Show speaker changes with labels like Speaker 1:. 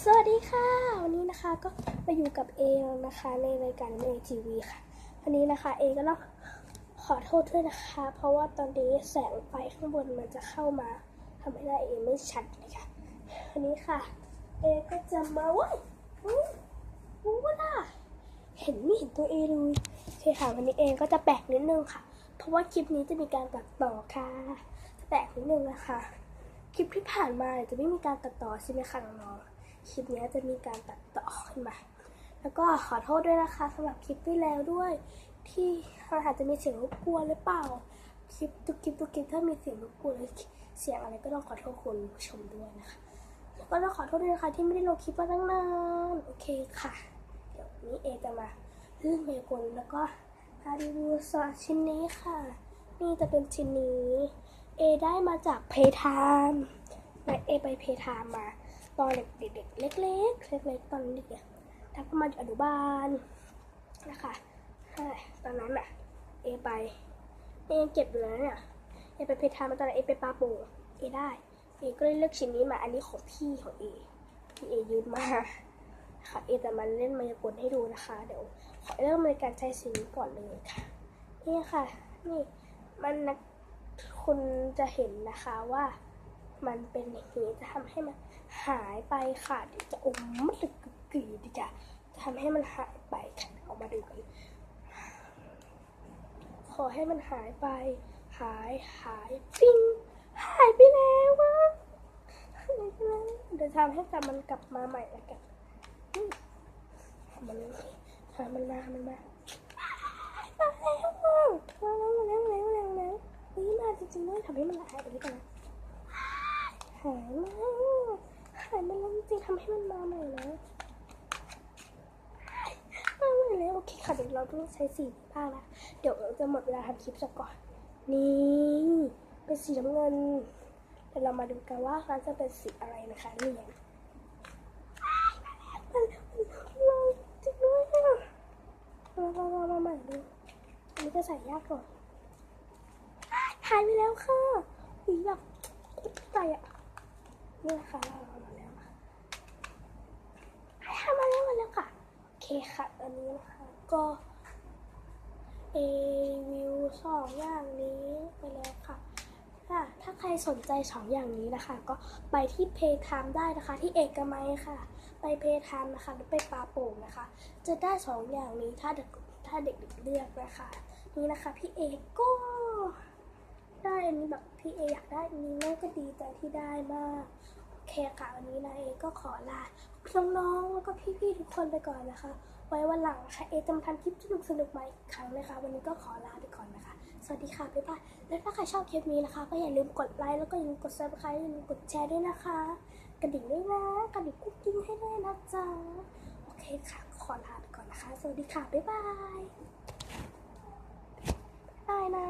Speaker 1: สวัสดีค่ะวันนี้นะคะก็มาอยู่กับเอนะคะในรายการเอทีวีค่ะวันนี้นะคะเอก็ต้องขอโทษด้วยนะคะเพราะว่าตอนนี้แสงไฟข้างบนมันจะเข้ามาทำให้หน้าเอไม่ชัดเลยค่ะวันนี้ค่ะเอก็จะมาว้ายรู้ว่าล่ะเห็นไม่เห็นตัวเอเลยโอเคค่ะวันนี้เอก็จะแปลกนิดนึงค่ะเพราะว่าคลิปนี้จะมีการตัดต่อค่ะจะแปลกนิดนึงนะคะคลิปที่ผ่านมาจะไม่มีการตัดต่อใช่ไหมคะน้องๆคลิปนี้จะมีการตัดต่อขึ้นมาแล้วก็ขอโทษด้วยนะคะสำหรับคลิปที่แล้วด้วยที่อาจจะมีเสียงรบกวนหรือเปล่าคลิปทุกคลิปถ้ามีเสียงรบกวนหรือเสียงอะไรก็ต้องขอโทษคุณผู้ชมด้วยนะคะแล้วก็ต้องขอโทษด้วยนะคะที่ไม่ได้ลงคลิปมาตั้งนานโอเคค่ะเดี๋ยวนี้เอจะมาเรื่องเมกลแล้วก็รีวิวซอสชิ้นนี้ค่ะนี่จะเป็นชิ้นนี้เอได้มาจากเพทามเอไปเพทามมาตอนเด็กๆเล็กๆตอนเด็กๆถ้าประมาณอนุบาลนะคะตอนนั้นน่ะเอยังเก็บอยู่แล้วเนี่ยเอไปเพทามมาตอนนั้นเอไปปาโป่งเอได้เอก็เลยเลือกชิ้นนี้มาอันนี้ของพี่ของเอที่เอยืมมาค่ะเอจะมาเล่นมายากลให้ดูนะคะเดี๋ยวขอเริ่มในการใช้สีนี้ก่อนเลยค่ะนี่ค่ะนี่มันคุณจะเห็นนะคะว่ามันเป็นอย่างนี้จะทำให้มันหายไปค่ะเดี๋ยวจะอมมันลึกกึ๋ดีจ้ะจะทำให้มันหายไปค่ะออกมาดูกันขอให้มันหายไปหายปิ้งหายไปแล้ววะเดี๋ยวทำให้มันกลับมาใหม่แล้วกันมันมาแล้วนี่มาจริงๆด้วยทำให้มันหายไปด้วยกันนะหายมาแล้วจริงๆทำให้มันมาใหม่แล้วโอเคค่ะเดี๋ยวเราต้องใช้สีบ้างนะเดี๋ยวจะหมดเวลาทำคลิปซะก่อนนี่เป็นสีน้ำเงินเดี๋ยวเรามาดูกันว่ามันจะเป็นสีอะไรนะคะนี่มาจริงด้วยมาใหม่ดูอันนี้จะใส่ยากก่อนหายไปแล้วค่ะสีแบบใจอ่ะนี่นะคะเรามาแล้วมาแล้วค่ะโอเคค่ะอันนี้นะคะก็รีวิว2อย่างนี้ไปแล้วค่ะถ้าใครสนใจ2อย่างนี้นะคะก็ไปที่เพย์ไทม์ได้นะคะที่เอกมัยค่ะไปเพย์ไทม์นะคะหรือไปปาโป่งนะคะจะได้2อย่างนี้ถ้าเด็กเลือกนะคะนี่นะคะพี่เอกก็ได้อันนี้แบบพี่เออยากได้อันนี้แม่ก็ดีใจที่ได้มากโอเคค่ะวันนี้นะเอก็ขอลาน้องๆแล้วก็พี่ๆทุกคนไปก่อนนะคะไว้วันหลังค่ะเอจะมาทำคลิปสนุกๆมาอีกครั้งนะคะวันนี้ก็ขอลาไปก่อนนะคะสวัสดีค่ะบ๊ายบายและถ้าใครชอบคลิปนี้นะคะก็อย่าลืมกดไลค์แล้วก็อย่าลืมกด subscribe อย่าลืมกดแชร์ด้วยนะคะกระดิ่งด้วยนะกระดิ่งกุ๊กกิ๊งให้ด้วยนะจ๊ะโอเคค่ะขอลาไปก่อนนะคะสวัสดีค่ะบ๊ายบายนะ